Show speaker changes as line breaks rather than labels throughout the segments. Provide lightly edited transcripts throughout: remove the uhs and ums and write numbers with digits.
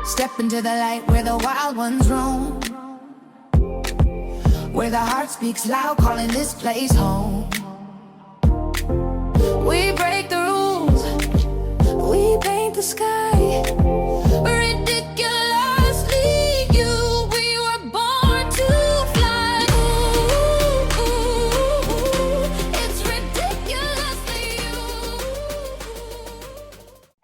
Step into the light where the wild ones roam, where the heart speaks loud, calling this place home. We break the rules, we paint the sky, ridiculously you. We were born to fly. Ooh, it's ridiculously you.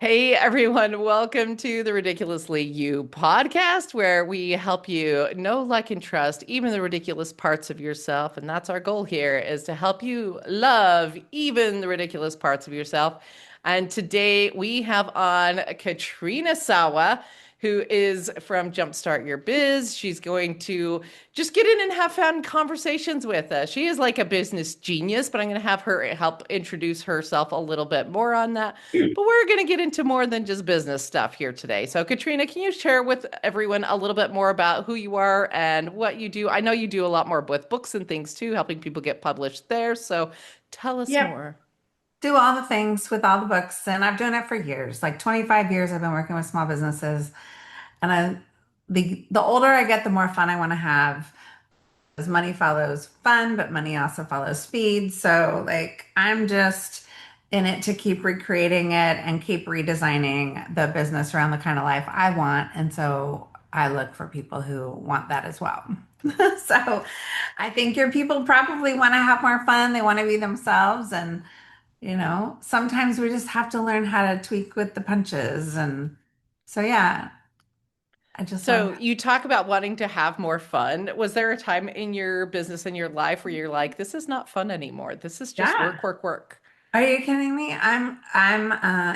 Hey everyone, welcome to the Ridiculously You podcast, where we help you know, like, and trust even the ridiculous parts of yourself. And that's our goal here, is to help you love even the ridiculous parts of yourself. And today we have on Katrina Sawa, who is from Jumpstart Your Biz. She's going to just get in and have fun conversations with us. She is like a business genius, but I'm going to have her help introduce herself a little bit more on that. But we're going to get into more than just business stuff here today. So, Katrina, can you share with everyone a little bit more about who you are and what you do? I know you do a lot more with books and things too, helping people get published there. So, tell us
Yep.
more.
Do all the things with all the books. And I've done it for years. Like 25 years I've been working with small businesses. And the older I get, the more fun I want to have. As money follows fun, but money also follows speed. So like I'm just in it to keep recreating it and keep redesigning the business around the kind of life I want. And so I look for people who want that as well. So I think your people probably want to have more fun. They want to be themselves. And sometimes we just have to learn how to tweak with the punches. And so, yeah, I just
So
love.
you talk about wanting to have more fun. Was there a time in your business in your life where you're like, this is not fun anymore. This is just
Yeah.
work, work, work.
Are you kidding me? I'm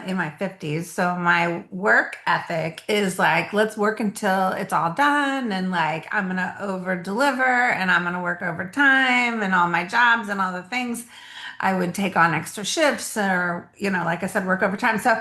in my 50s, so my work ethic is like, let's work until it's all done, and like I'm gonna over deliver, and I'm gonna work overtime, and all my jobs and all the things. I would take on extra shifts, or like I said, work overtime. So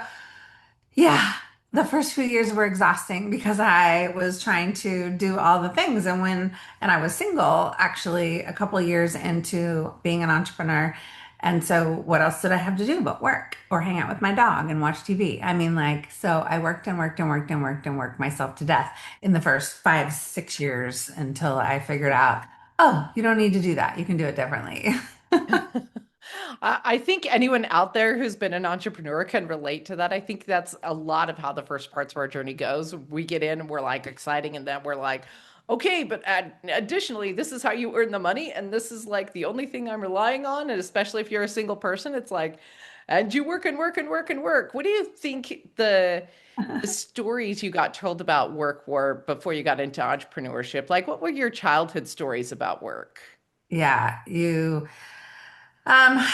yeah, the first few years were exhausting because I was trying to do all the things. And I was single actually a couple of years into being an entrepreneur. And so what else did I have to do but work or hang out with my dog and watch TV? I mean, like, so I worked and worked and worked and worked and worked myself to death in the first 5, 6 years until I figured out, oh, you don't need to do that. You can do it differently.
I think anyone out there who's been an entrepreneur can relate to that. I think that's a lot of how the first parts of our journey goes. We get in and we're like exciting, and then we're like, okay, but additionally, this is how you earn the money, and this is like the only thing I'm relying on. And especially if you're a single person, it's like, and you work and work and work and work. What do you think the stories you got told about work were before you got into entrepreneurship? Like, what were your childhood stories about work?
Yeah, Um,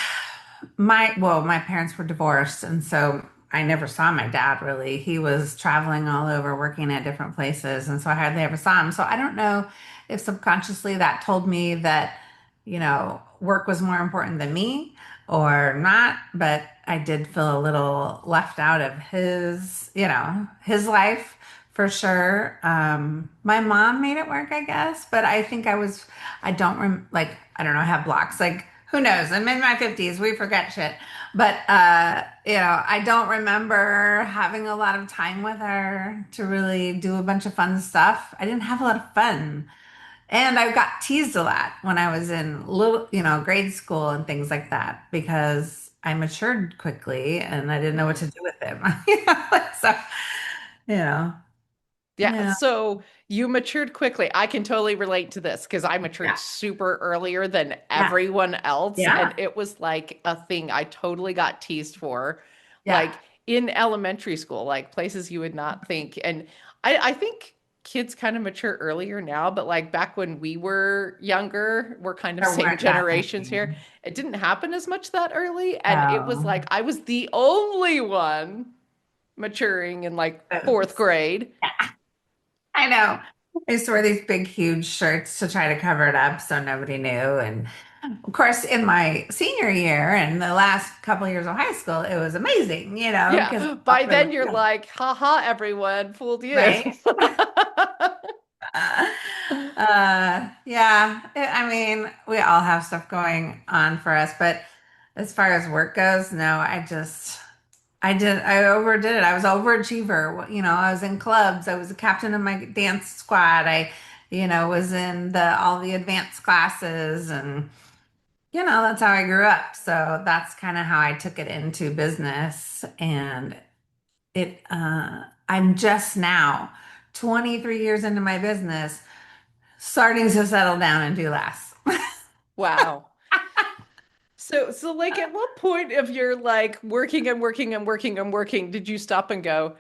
my parents were divorced, and so I never saw my dad really. He was traveling all over, working at different places, and so I hardly ever saw him. So I don't know if subconsciously that told me that, work was more important than me or not, but I did feel a little left out of his life for sure. My mom made it work, I guess, but I think I don't like, I don't know, I have blocks. Like, who knows? I'm in my 50s. We forget shit. But, I don't remember having a lot of time with her to really do a bunch of fun stuff. I didn't have a lot of fun. And I got teased a lot when I was in grade school and things like that because I matured quickly and I didn't know what to do with him. So, you know,
Yeah,
yeah,
so you matured quickly. I can totally relate to this because I matured
yeah,
super earlier than
yeah,
everyone else. And
yeah,
it was like a thing I totally got teased for,
yeah.
like in elementary school, like places you would not think. And I think kids kind of mature earlier now, but like back when we were younger, we're kind of
There
same
weren't that
generations here.
many.
It didn't happen as much that early. And it was
Oh,
like I was the only one maturing in like fourth grade.
I know. I used to wear these big, huge shirts to try to cover it up so nobody knew. And of course, in my senior year and the last couple of years of high school, it was amazing, because
Yeah. By then you're like, haha, everyone fooled you.
right? Uh, yeah. I mean, we all have stuff going on for us, but as far as work goes, no, I just I did. I overdid it. I was overachiever. I was in clubs. I was a captain of my dance squad. Was in the all the advanced classes, and that's how I grew up. So that's kind of how I took it into business. And I'm just now 23 years into my business, starting to settle down and do less.
Wow. So like at what point of your like working and working and working and working did you stop and go,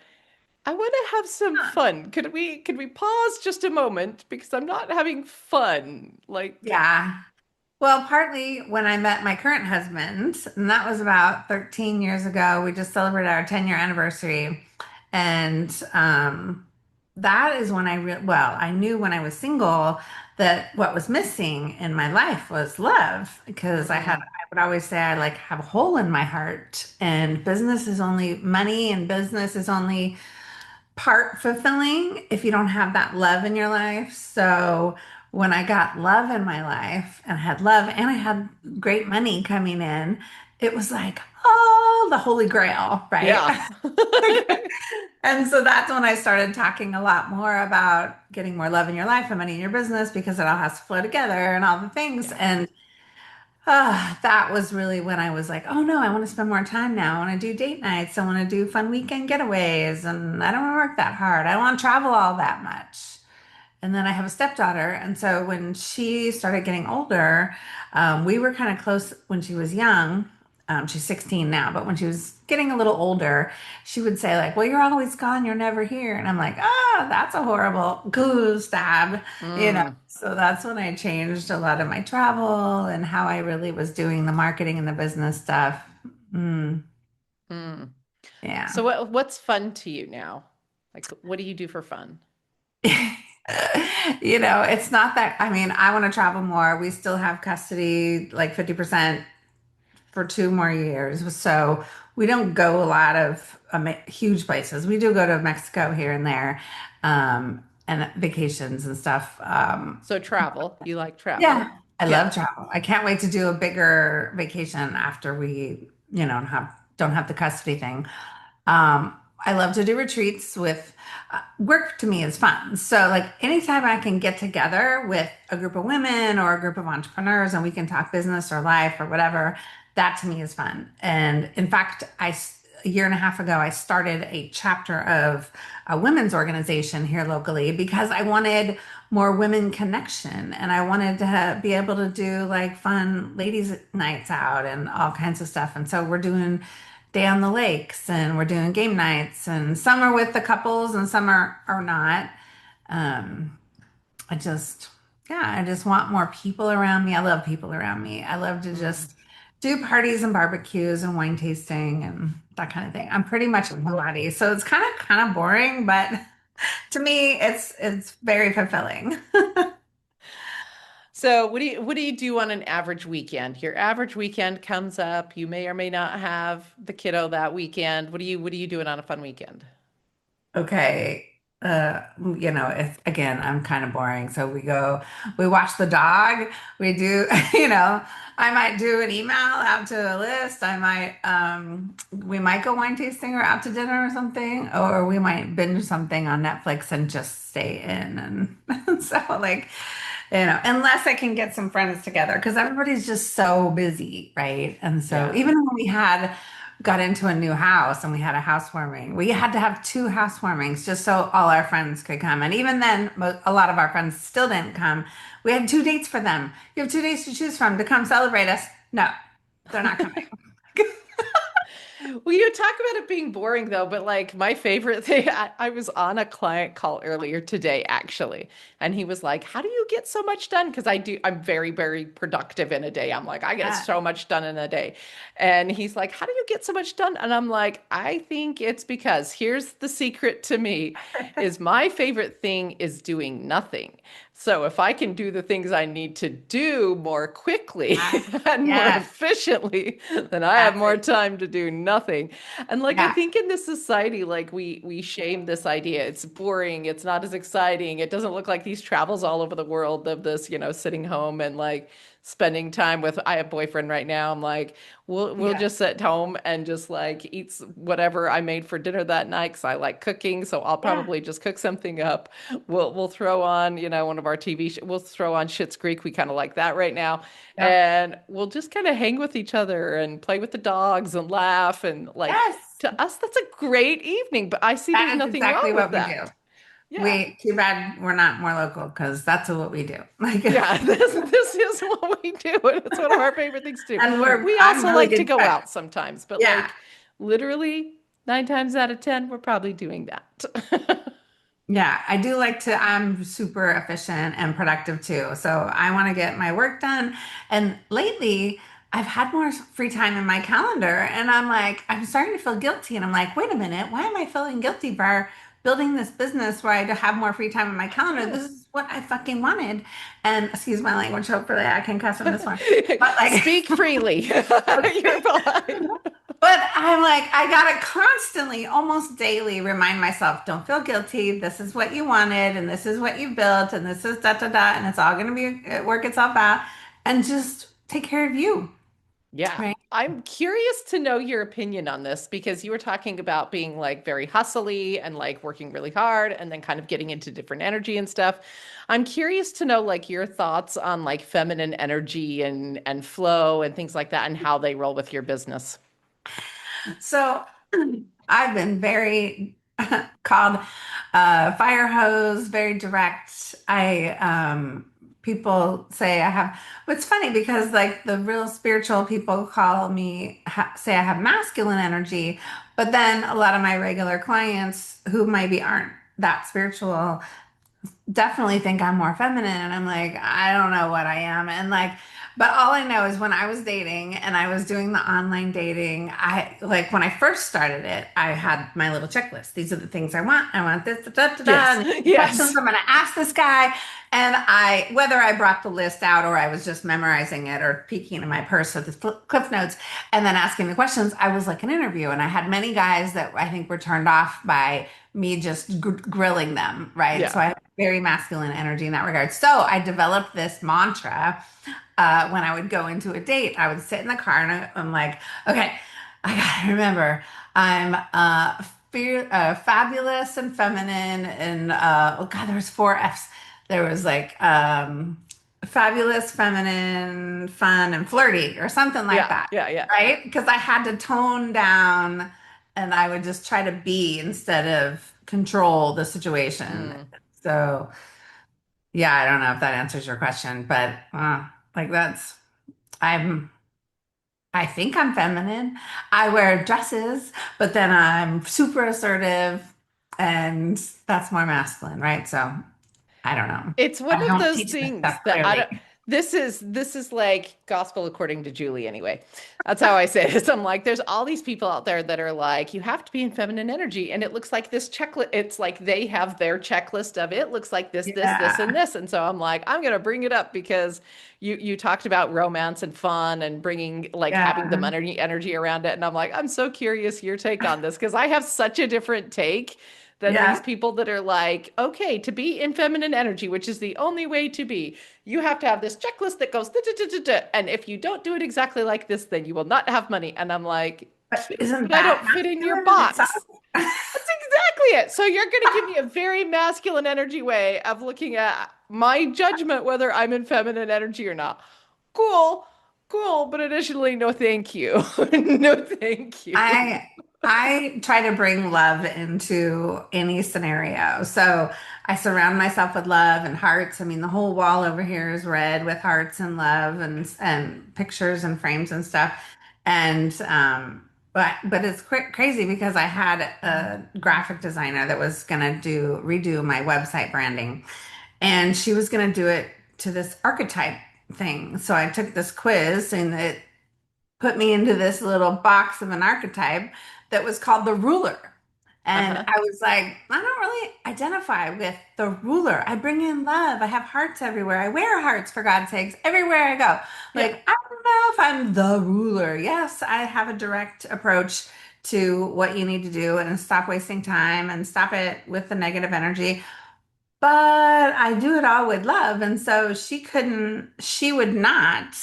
I want to have some fun. Could we pause just a moment because I'm not having fun? Like,
Yeah. Well, partly when I met my current husband, and that was about 13 years ago. We just celebrated our 10-year anniversary. And that is when I knew when I was single that what was missing in my life was love because I
mm,
would always say I like have a hole in my heart, and business is only money, and business is only part fulfilling if you don't have that love in your life. So when I got love in my life and had love and I had great money coming in, it was like, oh, the holy grail, right?
yeah.
And so that's when I started talking a lot more about getting more love in your life and money in your business because it all has to flow together and all the things.
Yeah.
And that was really when I was like, oh no, I want to spend more time now. I want to do date nights. I want to do fun weekend getaways. And I don't want to work that hard. I don't want to travel all that much. And then I have a stepdaughter. And so when she started getting older, we were kind of close when she was young. She's 16 now, but when she was getting a little older, she would say, like, well, you're always gone, you're never here. And I'm like, oh, that's a horrible goose stab, you know.
Mm,
So that's when I changed a lot of my travel and how I really was doing the marketing and the business stuff. Mm,
mm.
yeah.
So what's fun to you now? Like, what do you do for fun?
It's not that, I mean, I want to travel more. We still have custody, like 50% for 2 more years. So we don't go a lot of huge places. We do go to Mexico here and there, and vacations and stuff.
So travel, you like
Yeah,
travel.
I
Yeah.
love travel. I can't wait to do a bigger vacation after we, don't have the custody thing. I love to do retreats with work to me is fun. So like anytime I can get together with a group of women or a group of entrepreneurs and we can talk business or life or whatever, that to me is fun. And in fact, a year and a half ago, I started a chapter of a women's organization here locally because I wanted more women connection and I wanted to be able to do like fun ladies nights out and all kinds of stuff. And so we're doing day on the lakes and we're doing game nights and some are with the couples and some are not. Um, I just, yeah, I just want more people around me. I love people around me. I love to
Mm.
just do parties and barbecues and wine tasting and that kind of thing. I'm pretty much a homebody, so it's kind of boring, but to me, it's very fulfilling.
So what do you do on an average weekend? Your average weekend comes up. You may or may not have the kiddo that weekend. What are you doing on a fun weekend?
Okay. It's again, I'm kind of boring. So we watch the dog. We do, I might do an email out to a list. We might go wine tasting or out to dinner or something, or we might binge something on Netflix and just stay in. And so like, unless I can get some friends together because everybody's just so busy, right? And so
Yeah.
even when we got into a new house and we had a housewarming, we had to have two housewarmings just so all our friends could come. And even then, a lot of our friends still didn't come. We had 2 dates for them. You have 2 days to choose from to come celebrate us. No, they're not coming.
Well, you talk about it being boring though, but like my favorite thing, I was on a client call earlier today, actually, and he was like, how do you get so much done? Because I'm very, very productive in a day. I'm like, I get
Yeah.
so much done in a day. And he's like, how do you get so much done? And I'm like, I think it's because here's the secret to me is my favorite thing is doing nothing. So if I can do the things I need to do more quickly
Yes.
and more
Yes.
efficiently, then I have
That's
more
it.
time to do nothing. And like I
Yeah.
think in this society, like we shame this idea. It's boring, it's not as exciting. It doesn't look like these travels all over the world of this, sitting home and like spending time with, I have a boyfriend right now. I'm like, we'll
Yeah.
just sit home and just like eat whatever I made for dinner that night because I like cooking. So I'll
Yeah.
probably just cook something up. We'll throw on, one of our we'll throw on Schitt's Creek. We kind of like that right now.
Yep.
And we'll just kind of hang with each other and play with the dogs and laugh. And like
Yes.
to us, that's a great evening. But I see there's
That is
nothing wrong
exactly
with
what we do.
that. Yeah.
We, too bad we're not more local because that's what we do. Like,
Yeah, this is what we do, and it's one of our favorite things to do.
and
We
I'm
also
really
like to
good
go
cook.
out sometimes, but
Yeah.
like literally 9 times out of 10, we're probably doing that.
Yeah, I do like to, I'm super efficient and productive too. So I want to get my work done. And lately, I've had more free time in my calendar, and I'm like, I'm starting to feel guilty. And I'm like, wait a minute, why am I feeling guilty for building this business where I have more free time in my calendar? This is what I fucking wanted. And excuse my language, hopefully I can cuss on this one. But like,
Speak freely. You're fine.
but I'm like, I gotta constantly, almost daily, remind myself, don't feel guilty. This is what you wanted, and this is what you built, and this is da da da, and it's all gonna be work itself out, and just take care of you,
Yeah.
right?
I'm curious to know your opinion on this because you were talking about being like very hustly and like working really hard and then kind of getting into different energy and stuff. I'm curious to know like your thoughts on like feminine energy and flow and things like that and how they roll with your business.
So I've been very called fire hose, very direct. People say I have, but it's funny because like the real spiritual people call me, say I have masculine energy, but then a lot of my regular clients who maybe aren't that spiritual definitely think I'm more feminine. And I'm like, I don't know what I am. And like, but all I know is when I was dating and I was doing the online dating, I like when I first started it, I had my little checklist. These are the things I want. I want this, da, da, da, da,
Yes.
and these are the questions
Yes.
I'm going to ask this guy. And whether I brought the list out or I was just memorizing it or peeking in my purse with the cliff notes and then asking the questions, I was like an interview. And I had many guys that I think were turned off by me just grilling them, right? So
Yeah.
I have very masculine energy in that regard. So I developed this mantra when I would go into a date. I would sit in the car and I'm like, okay, I gotta remember, I'm fabulous and feminine, and oh god, there was four F's. There was like fabulous, feminine, fun, and flirty, or something like
Yeah.
that,
Yeah. Yeah.
right? Because I had to tone down and I would just try to be instead of control the situation.
Mm.
So, yeah, I don't know if that answers your question, but like I'm, I think I'm feminine. I wear dresses, but then I'm super assertive, and that's more masculine, right? So, I don't know.
It's one
I
of
don't
those
teach this
things
stuff
that I
clearly.
don't. This is like gospel according to Julie anyway. That's how I say it. So I'm like, there's all these people out there that are like, you have to be in feminine energy, and it looks like this checklist. It's like they have their checklist of it looks like this, and
Yeah,
this. And so I'm like, I'm gonna bring it up because you talked about romance and fun and bringing like having the
yeah,
energy around it, and I'm like, I'm so curious your take on this because I have such a different take than these
yeah,
people that are like, okay, to be in feminine energy, which is the only way to be, you have to have this checklist that goes, da, da, da, da, da, and if you don't do it exactly like this, then you will not have money. And I'm like,
but isn't
but I
that
don't fit in your
masculine in itself?
box. That's exactly it. So you're going to give me a very masculine energy way of looking at my judgment whether I'm in feminine energy or not. Cool, cool, but additionally, no thank you. No thank you.
I I try to bring love into any scenario. So I surround myself with love and hearts. I mean, the whole wall over here is red with hearts and love and pictures and frames and stuff. And but it's crazy because I had a graphic designer that was gonna do redo my website branding, and she was gonna do it to this archetype thing. So I took this quiz and it put me into this little box of an archetype that was called the ruler. And
Uh-huh.
I was like, I don't really identify with the ruler. I bring in love. I have hearts everywhere. I wear hearts, for God's sakes, everywhere I go.
Yeah.
Like, I don't know if I'm the ruler. Yes, I have a direct approach to what you need to do and stop wasting time and stop it with the negative energy. but I do it all with love. And so she would not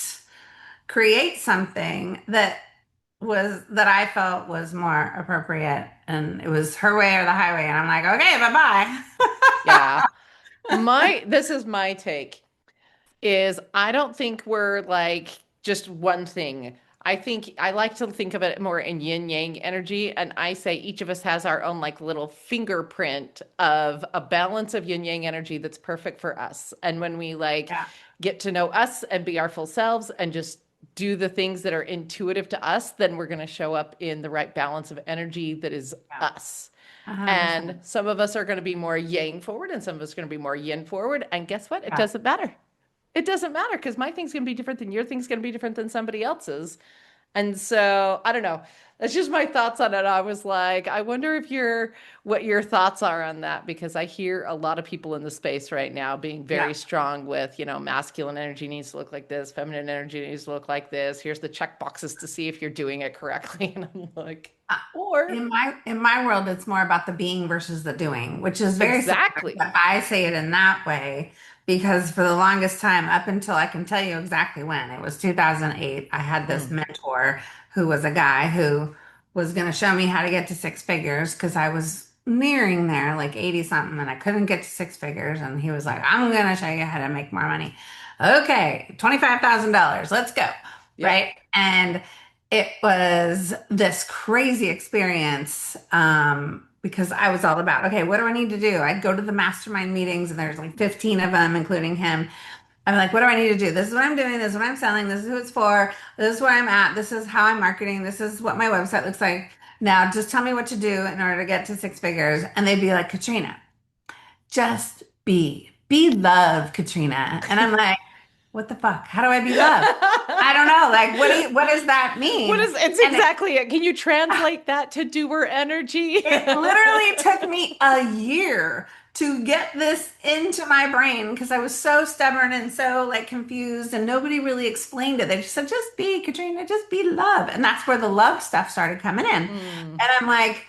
create something that I felt was more appropriate. And it was her way or the highway. And I'm like, okay,
Yeah.
bye-bye.
This is my take is I don't think we're like just one thing. I think I like to think of it more in yin yang energy. And I say each of us has our own like little fingerprint of a balance of yin yang energy that's perfect for us. And when we like
Yeah.
get to know us and be our full selves and just do the things that are intuitive to us, then we're going to show up in the right balance of energy that is
Yeah.
us.
100%.
And some of us are going to be more yang forward and some of us are going to be more yin forward. And guess what? It
Yeah.
doesn't matter. It doesn't matter because my thing's going to be different than your thing's going to be different than somebody else's. And so I don't know. That's just my thoughts on it. I was like, I wonder if what your thoughts are on that because I hear a lot of people in the space right now being very
Yeah.
strong with, masculine energy needs to look like this, feminine energy needs to look like this. Here's the check boxes to see if you're doing it correctly. And I'm like,
Uh,
or
in my world, it's more about the being versus the doing, which is very similar,
exactly.
but I say it in that way because for the longest time, up until I can tell you exactly when, it was 2008, I had this
Mm,
mentor who was a guy who was going to show me how to get to six figures because I was nearing there, like 80 something, and I couldn't get to six figures. And he was like, I'm going to show you how to make more money. Okay, $25,000, let's go.
yep.
Right. And it was this crazy experience because I was all about, okay, what do I need to do? I'd go to the mastermind meetings and there's like 15 of them, including him. I'm like, what do I need to do? This is what I'm doing. This is what I'm selling. This is who it's for. This is where I'm at. This is how I'm marketing. This is what my website looks like. Now, just tell me what to do in order to get to six figures. And they'd be like, Katrina, just be love, Katrina. And I'm like, what the fuck? How do I be love? I don't know. Like, what does that mean?
It's
And
exactly it. Can you translate that to doer energy?
it literally took me a year to get this into my brain because I was so stubborn and so like confused and nobody really explained it. They just said, just be, Katrina, just be love. And that's where the love stuff started coming in. And
Mm.
I'm like,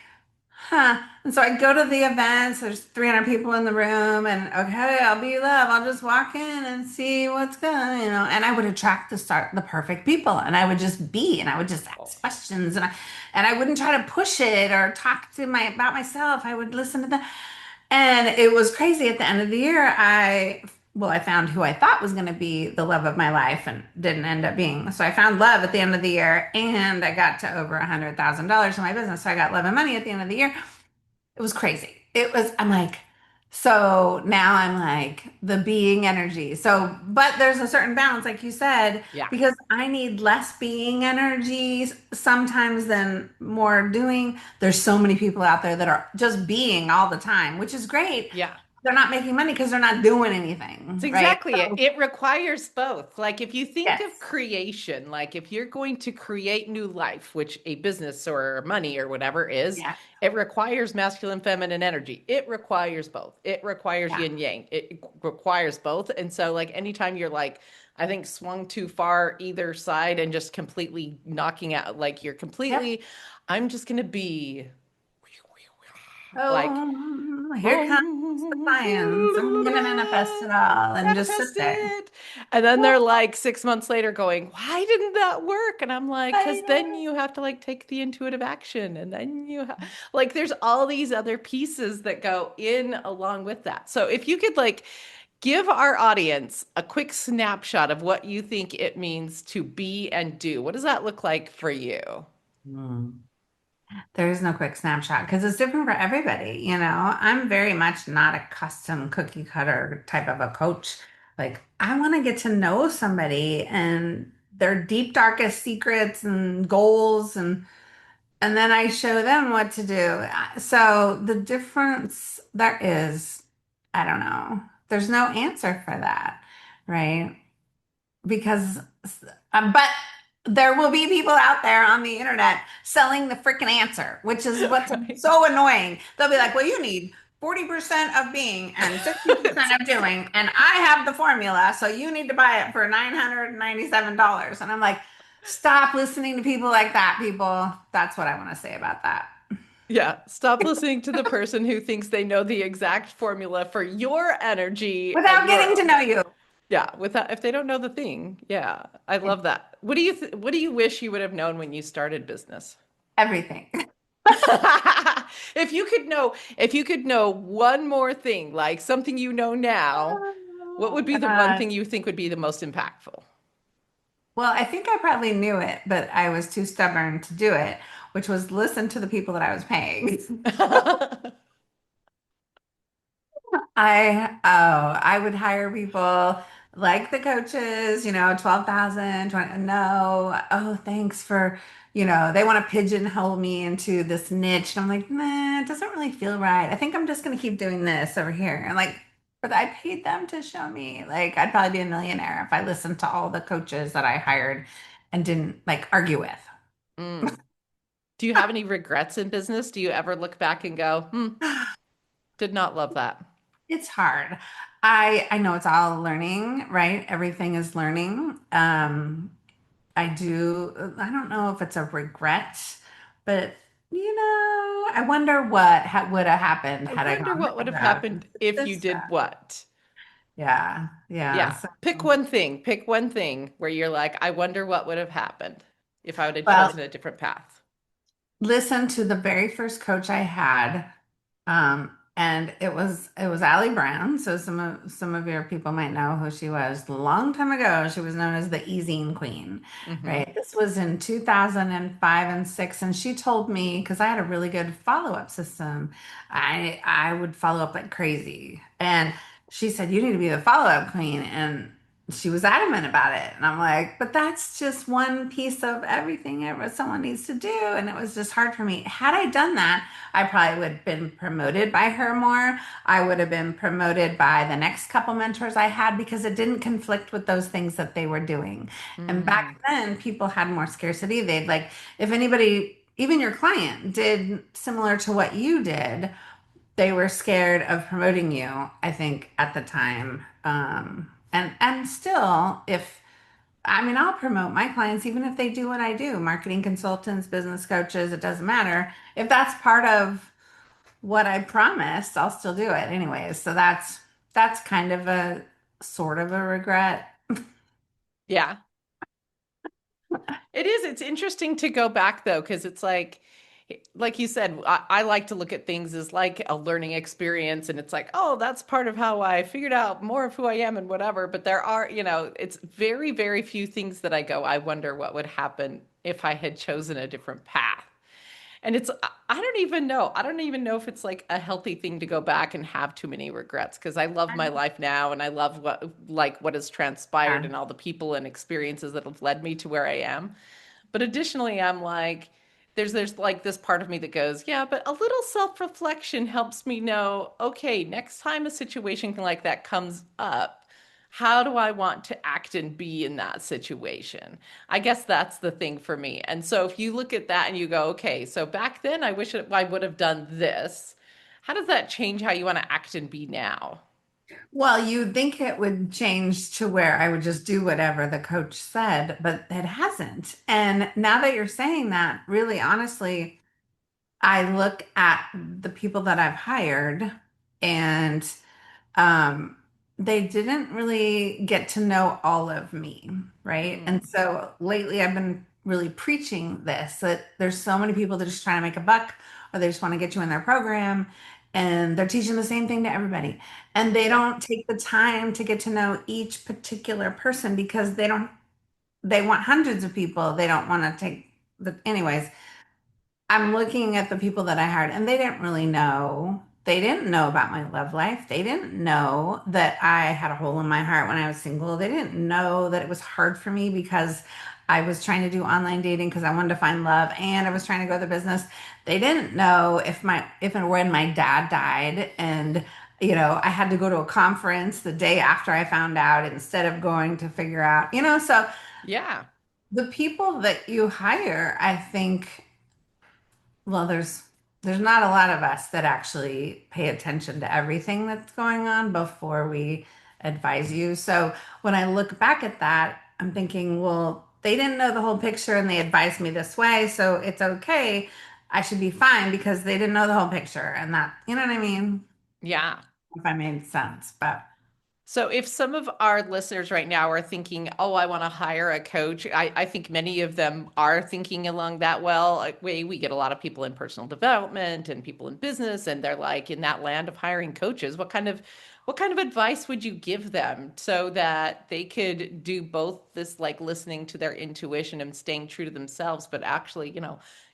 huh. And so I go to the events, there's 300 people in the room, and okay, I'll be love. I'll just walk in and see what's going, and I would attract the perfect people, and I would just be, and I would just
Oh,
ask questions, and I wouldn't try to push it or talk to about myself. I would listen to them. And it was crazy at the end of the year. I found who I thought was going to be the love of my life and didn't end up being. So I found love at the end of the year and I got to over $100,000 in my business. So I got love and money at the end of the year. It was crazy. I'm like, so now I'm like the being energy. So, but there's a certain balance, like you said,
yeah.
because I need less being energy sometimes than more doing. There's so many people out there that are just being all the time, which is great.
Yeah.
They're not making money because they're not doing
It's
anything, right?
exactly it.
So,
It requires both. Like if you think of
yes.
creation, like if you're going to create new life, which a business or money or whatever is,
Yeah.
it requires masculine, feminine energy. It requires both. It requires
Yeah.
yin yang. It requires both. And so like anytime you're like, I think swung too far either side and just completely knocking out, like you're
Yep.
completely, I'm just gonna be like
Oh, here comes the
boom,
science. I'm gonna manifest it all and just sit
manifest
there.
it. And then they're like 6 months later going, why didn't that work? And I'm like, because then you have to like take the intuitive action. And then like, there's all these other pieces that go in along with that. So if you could like give our audience a quick snapshot of what you think it means to be and do, what does that look like for you?
Hmm. There is no quick snapshot because it's different for everybody. I'm very much not a custom cookie cutter type of a coach. Like, I want to get to know somebody and their deep, darkest secrets and goals, and then I show them what to do. So the difference there is, I don't know. There's no answer for that, right? Because but there will be people out there on the internet selling the freaking answer, which is what's
Right.
so annoying. They'll be like, well, you need 40% of being and 60% of doing, and I have the formula, so you need to buy it for $997. And I'm like, stop listening to people like that, people. That's what I want to say about that.
Yeah, stop listening to the person who thinks they know the exact formula for your energy and
without
your
getting to know you.
yeah, without if they don't know the thing. Yeah, I love that. What do you wish you would have known when you started business?
Everything.
If you could know one more thing, like something you know now, what would
Oh,
be the one
God.
thing you think would be the most impactful?
Well, I think I probably knew it, but I was too stubborn to do it, which was listen to the people that I was paying. I would hire people like the coaches, 12,000, 20. No, oh, thanks for, they want to pigeonhole me into this niche. And I'm like, nah, it doesn't really feel right. I think I'm just going to keep doing this over here. And like, but I paid them to show me. Like, I'd probably be a millionaire if I listened to all the coaches that I hired and didn't like argue with.
Mm. Do you have any regrets in business? Do you ever look back and go, did not love that?
It's hard. I know it's all learning, right? Everything is learning. I don't know if it's a regret, but I wonder what would have happened
I
had I
wonder
gone
what would
that
have
route
happened
instead of
if you
this
did
route.
what?
Yeah, yeah.
Yeah.
So,
Pick one thing. Pick one thing where you're like, I wonder what would have happened if I would have
well,
chosen a different path.
listen to the very first coach I had. And it was Allie Brown. So some of your people might know who she was. A long time ago, she was known as the Easing Queen,
Hmm.
right? This was in 2005 and 6. And she told me, because I had a really good follow-up system, I would follow up like crazy. And she said, you need to be the follow-up queen. And she was adamant about it. And I'm like, but that's just one piece of everything someone needs to do. And it was just hard for me. Had I done that, I probably would have been promoted by her more. I would have been promoted by the next couple mentors I had because it didn't conflict with those things that they were doing. And
Mm.
back then, people had more scarcity. They'd like, if anybody, even your client, did similar to what you did, they were scared of promoting you, I think, at the time. And still, if I mean, I'll promote my clients even if they do what I do, marketing consultants, business coaches, it doesn't matter. If that's part of what I promised, I'll still do it anyways. So that's kind of a sort of a regret.
Yeah. It is. It's interesting to go back though, because it's like you said, I like to look at things as like a learning experience, and it's like, oh, that's part of how I figured out more of who I am and whatever. But there are, it's very, very few things that I go, I wonder what would happen if I had chosen a different path. And I don't even know. I don't even know if it's like a healthy thing to go back and have too many regrets because I love my life now and I love what has transpired
Yeah.
and all the people and experiences that have led me to where I am. But additionally, I'm like, there's like this part of me that goes, yeah, but a little self-reflection helps me know, okay, next time a situation like that comes up, how do I want to act and be in that situation? I guess that's the thing for me. And so if you look at that and you go, okay, so back then I wish I would have done this. How does that change how you want to act and be now?
Well, you'd think it would change to where I would just do whatever the coach said, but it hasn't. And now that you're saying that, really honestly, I look at the people that I've hired and um, they didn't really get to know all of me, right?
Mm,
And so lately I've been really preaching this that there's so many people that are just trying to make a buck or they just want to get you in their program and they're teaching the same thing to everybody. And they
yeah.
don't take the time to get to know each particular person because they want hundreds of people. They don't want to take anyways. I'm looking at the people that I hired, and they didn't really know. They didn't know about my love life. They didn't know that I had a hole in my heart when I was single. They didn't know that it was hard for me because I was trying to do online dating because I wanted to find love and I was trying to grow the business. They didn't know if and when my dad died and I had to go to a conference the day after I found out instead of going to figure out, so
Yeah.
the people that you hire, I think well, there's not a lot of us that actually pay attention to everything that's going on before we advise you. So when I look back at that, I'm thinking, well, they didn't know the whole picture and they advised me this way, so it's okay. I should be fine because they didn't know the whole picture. And that, you know what I mean?
Yeah.
If I made sense, but
So if some of our listeners right now are thinking, oh, I want to hire a coach, I think many of them are thinking along that well. Like we get a lot of people in personal development and people in business, and they're like in that land of hiring coaches. What kind of advice would you give them so that they could do both this like listening to their intuition and staying true to themselves, but actually,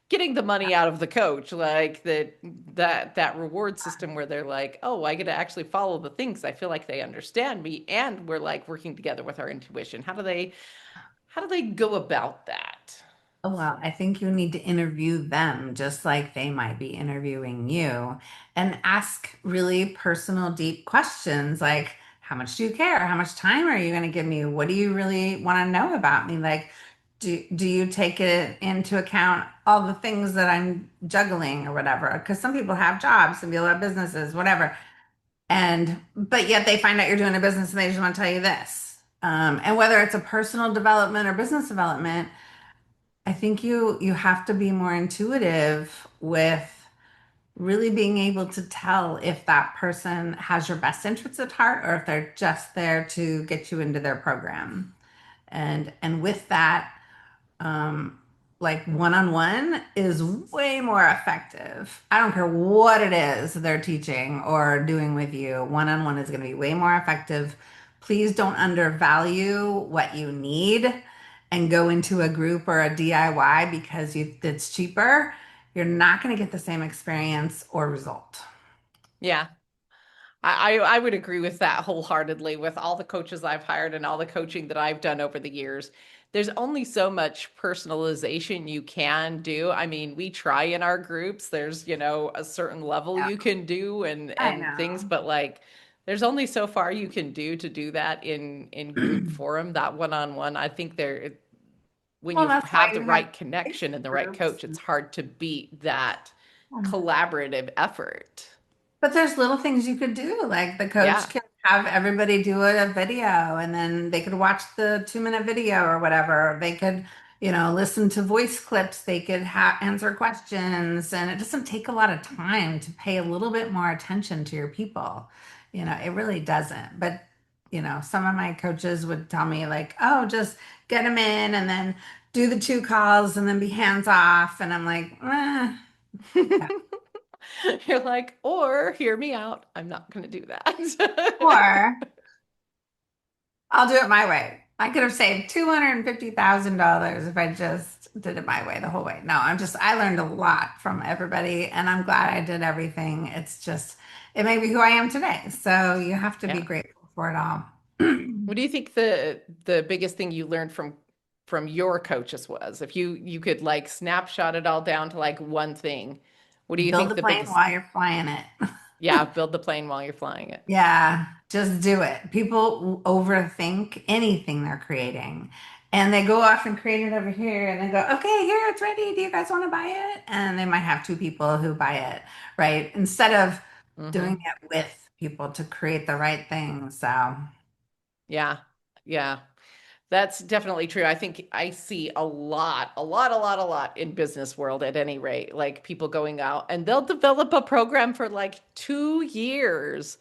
getting the money out of the coach, like that reward system where they're like, oh, I get to actually follow the things. I feel like they understand me, and we're like working together with our intuition. How do they go about that?
oh, well, I think you need to interview them just like they might be interviewing you and ask really personal, deep questions like, how much do you care? How much time are you going to give me? What do you really want to know about me? Like, do you take it into account all the things that I'm juggling or whatever? Because some people have jobs, some people have businesses, whatever. But yet they find out you're doing a business and they just want to tell you this. And whether it's a personal development or business development, I think you have to be more intuitive with really being able to tell if that person has your best interests at heart or if they're just there to get you into their program. And with that, um, like one-on-one is way more effective. I don't care what it is they're teaching or doing with you. One-on-one is going to be way more effective. Please don't undervalue what you need and go into a group or a DIY because it's cheaper. You're not going to get the same experience or result.
Yeah. I would agree with that wholeheartedly with all the coaches I've hired and all the coaching that I've done over the years. There's only so much personalization you can do. I mean, we try in our groups. There's, a certain level
Yeah,
you can do and
I
and things,
know.
but like there's only so far you can do to do that in group forum, that one-on-one. I think when
Well,
you
that's
have
why
the
you have
right connection and the right
groups.
coach, it's hard to beat that collaborative effort.
But there's little things you could do. Like the coach
Yeah.
can have everybody do a video and then they could watch the 2 minute video or whatever. They could, listen to voice clips. They could answer questions. And it doesn't take a lot of time to pay a little bit more attention to your people. It really doesn't. But, some of my coaches would tell me, like, oh, just get them in and then do the 2 calls and then be hands off. And I'm like, yeah.
You're like, or hear me out. I'm not going to do that.
Or I'll do it my way. I could have saved $250,000 if I just did it my way the whole way. No, I learned a lot from everybody and I'm glad I did everything. It made me who I am today. So you have to be
Yeah.
grateful for it all.
What do you think the biggest thing you learned from your coaches was? If you could like snapshot it all down to like one thing, what do you
Build
think
a
the
plane
biggest?
while you're flying it.
Yeah, build the plane while you're flying it.
Yeah, just do it. People overthink anything they're creating. And they go off and create it over here and then go, okay, here it's ready. Do you guys want to buy it? And they might have 2 people who buy it, right? Instead of doing
Hmm.
it with people to create the right thing. So,
Yeah. Yeah. That's definitely true. I think I see a lot in business world at any rate, like people going out and they'll develop a program for like 2 years.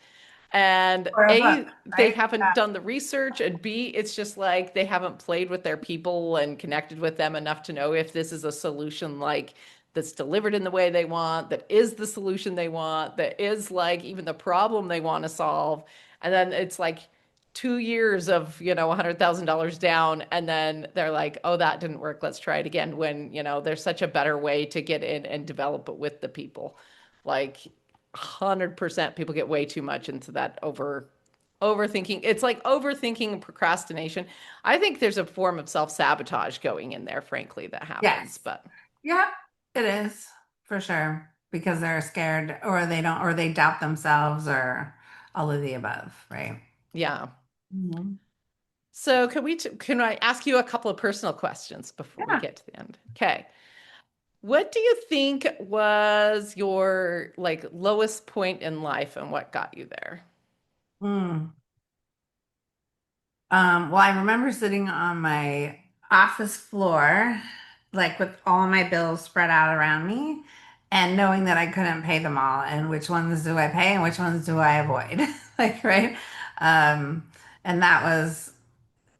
And
or a book,
A, they
right?
haven't done the research, and B, it's just like they haven't played with their people and connected with them enough to know if this is a solution like that's delivered in the way they want, that is the solution they want, that is like even the problem they want to solve. And then it's like 2 years of, $100,000 down, and then they're like, oh, that didn't work. Let's try it again. When, there's such a better way to get in and develop it with the people. Like 100% people get way too much into that overthinking. It's like overthinking and procrastination. I think there's a form of self-sabotage going in there, frankly, that happens.
Yes.
But
Yeah, it is for sure because they're scared or they don't, or they doubt themselves or all of the above, right?
yeah.
Mhm.
So can I ask you a couple of personal questions before we
Yeah.
get to the end? Okay. What do you think was your like lowest point in life and what got you there?
Mm. Well, I remember sitting on my office floor, like with all my bills spread out around me. and knowing that I couldn't pay them all, and which ones do I pay and which ones do I avoid? Like, right? Um, and that was,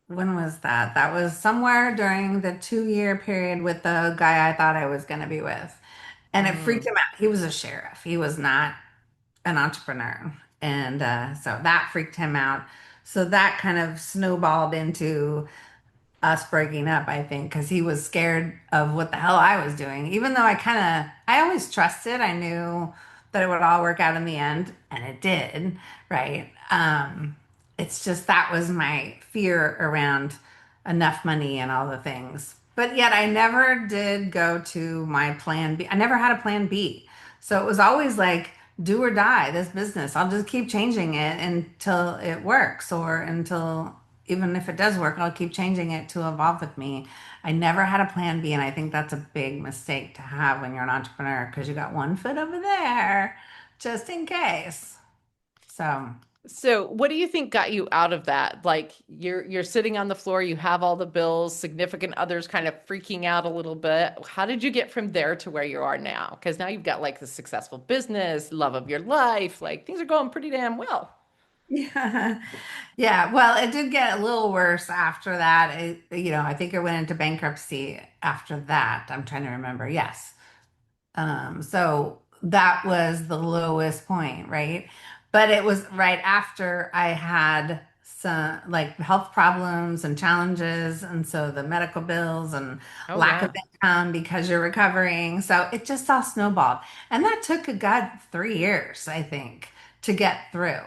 when was that? That was somewhere during the 2 year period with the guy I thought I was going to be with. And it freaked
Mm.
him out. He was a sheriff. He was not an entrepreneur. And so that freaked him out. So that kind of snowballed into us breaking up, I think, because he was scared of what the hell I was doing. Even though I always trusted, I knew that it would all work out in the end, and it did, right? It's just that was my fear around enough money and all the things. But yet I never did go to my plan B. I never had a plan B. So it was always like, do or die, this business. I'll just keep changing it until it works, or until, even if it does work, I'll keep changing it to evolve with me. I never had a plan B, and I think that's a big mistake to have when you're an entrepreneur, because you got one foot over there just in case. So,
So, what do you think got you out of that? Like you're sitting on the floor, you have all the bills, significant others kind of freaking out a little bit. How did you get from there to where you are now? Because now you've got like the successful business, love of your life, like things are going pretty damn well.
yeah. Yeah. Well, it did get a little worse after that. I think it went into bankruptcy after that. I'm trying to remember. Yes. So that was the lowest point, right? But it was right after I had some like health problems and challenges. And so the medical bills and
Oh
lack of
yeah.
income because you're recovering. So it just all snowballed. And that took a good 3 years, I think, to get through.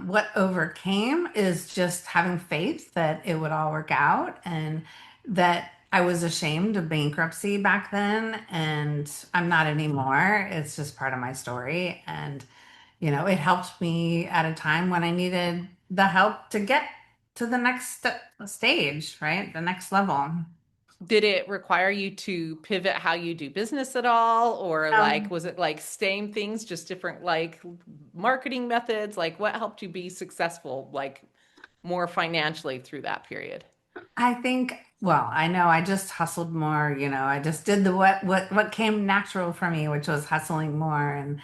What overcame is just having faith that it would all work out, and that I was ashamed of bankruptcy back then, and I'm not anymore. It's just part of my story. And, it helped me at a time when I needed the help to get to the next stage, right? The next level.
Did it require you to pivot how you do business at all? Or like,
Um,
was it like same things, just different like marketing methods? Like, what helped you be successful, like more financially through that period?
I think, well, I know I just hustled more, I just did the what came natural for me, which was hustling more,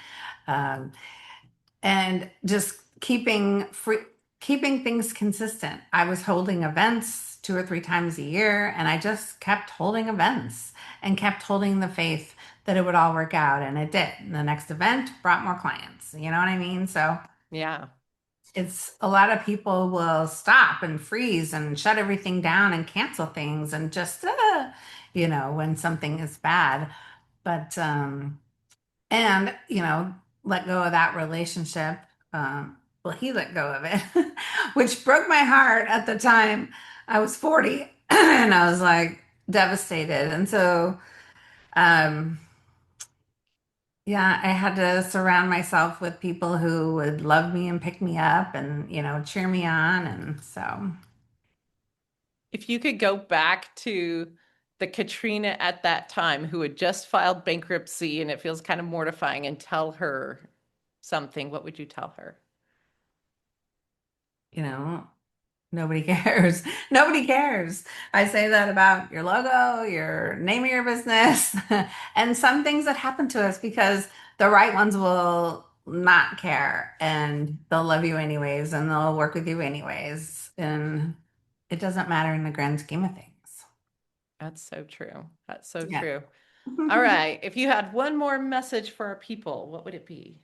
um, and just keeping things consistent. I was holding events 2 or 3 times a year, and I just kept holding events and kept holding the faith that it would all work out, and it did. And the next event brought more clients. You know what I mean? So
Yeah.
it's a lot of people will stop and freeze and shut everything down and cancel things and just when something is bad. But and let go of that relationship. Well, he let go of it, which broke my heart at the time. I was 40 and I was like devastated. And so um yeah, I had to surround myself with people who would love me and pick me up and, cheer me on. And so,
If you could go back to the Katrina at that time who had just filed bankruptcy and it feels kind of mortifying and tell her something, what would you tell her?
you know, nobody cares. Nobody cares. I say that about your logo, your name of your business, and some things that happen to us, because the right ones will not care, and they'll love you anyways, and they'll work with you anyways. And it doesn't matter in the grand scheme of things.
That's so true. That's so
Yeah.
true. All right. If you had one more message for our people, what would it be?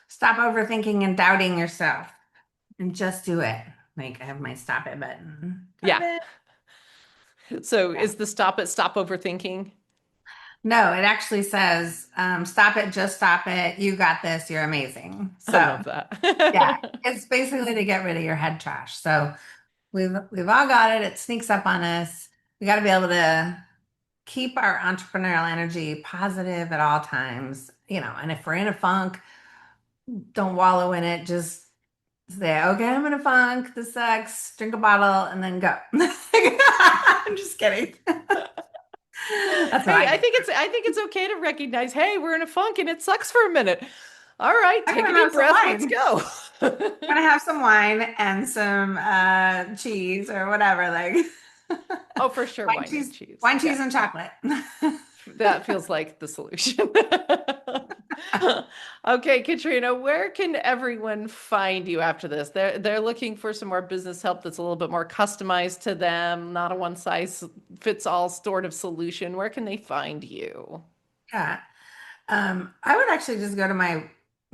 Stop overthinking and doubting yourself and just do it. Like, I have my stop it button. Stop
Yeah.
it.
So
Yeah.
is the stop it, stop overthinking?
No, it actually says, stop it, just stop it. You got this. You're amazing.
I
So,
love that.
yeah, it's basically to get rid of your head trash. So we've all got it. It sneaks up on us. We got to be able to keep our entrepreneurial energy positive at all times. And if we're in a funk, don't wallow in it. Just say, okay, I'm in a funk. This sucks. Drink a bottle and then go. I'm just kidding. That's what
Hey,
I do.
I think it's okay to recognize, hey, we're in a funk and it sucks for a minute. All right,
I'm
take a
gonna
deep
have some
breath. Let's
wine.
go.
I'm gonna have some wine and some cheese or whatever, like
Oh, for sure,
wine
wine and
cheese,
cheese.
wine,
Yeah.
cheese, and chocolate.
That feels like the solution. Okay, Katrina, where can everyone find you after this? They're looking for some more business help that's a little bit more customized to them, not a one size fits all sort of solution. Where can they find you?
Yeah. I would actually just go to my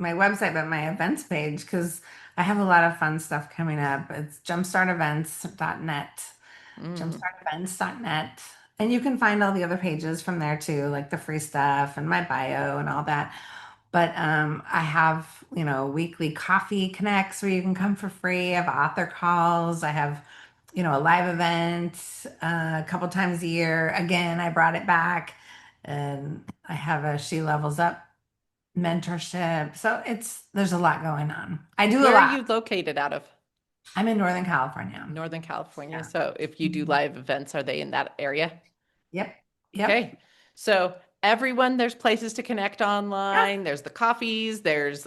website, but my events page, because I have a lot of fun stuff coming up. It's jumpstartevents.net,
Mm.
jumpstartevents.net. And you can find all the other pages from there too, like the free stuff and my bio and all that. But I have, weekly coffee connects where you can come for free. I have author calls. I have, a live event a couple times a year. Again, I brought it back, and I have a She Levels Up mentorship. So there's a lot going on. I do a
Where are you
lot.
located out of?
I'm in Northern California.
Northern California.
Yeah.
So if you do
Mhm.
live events, are they in that area?
Yep. Yep.
Okay. So everyone, there's places to connect
Yeah.
online. There's the coffees. There's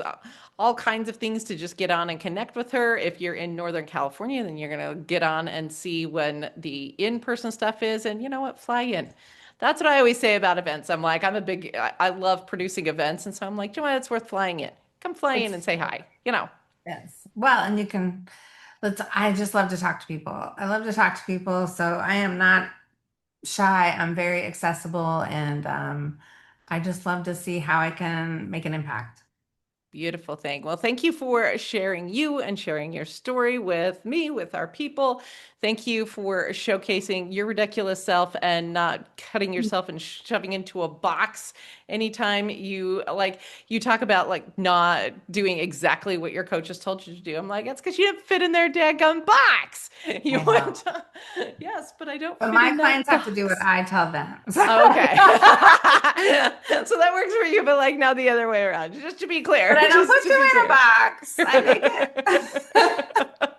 all kinds of things to just get on and connect with her. If you're in Northern California, then you're going to get on and see when the in-person stuff is. And you know what? Fly in. That's what I always say about events. I'm like, I love producing events. And so I'm like, you know what? It's worth flying in. Come fly in and
It's
say hi,
yes. Well, and I just love to talk to people. I love to talk to people. So I am not shy. I'm very accessible, and I just love to see how I can make an impact.
Beautiful thing. Well, thank you for sharing you and sharing your story with me, with our people. Thank you for showcasing your ridiculous self and not cutting yourself and shoving into a box anytime you talk about like not doing exactly what your coaches told you to do. I'm like, that's because you didn't fit in their daggum box. You
I know.
went, yes, but I don't
But
fit
my
in that
clients have to do what
box.
I tell them.
Oh, okay. So that works for you, but like now the other way around. Just to be clear.
But I don't
Just
put
to be
you in a
clear.
box. I make it.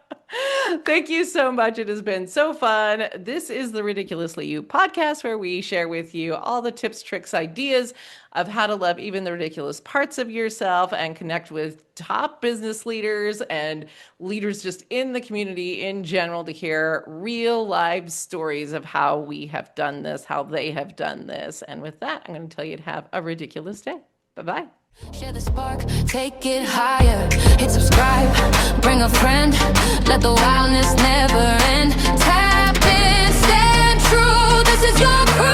Thank you so much. It has been so fun. This is the Ridiculously You podcast, where we share with you all the tips, tricks, ideas of how to love even the ridiculous parts of yourself and connect with top business leaders and leaders just in the community in general to hear real live stories of how we have done this, how they have done this. And with that, I'm going to tell you to have a ridiculous day. Bye-bye.
Share the spark, take it higher. Hit subscribe, bring a friend. Let the wildness never end. Tap in, stand true. This is your crew.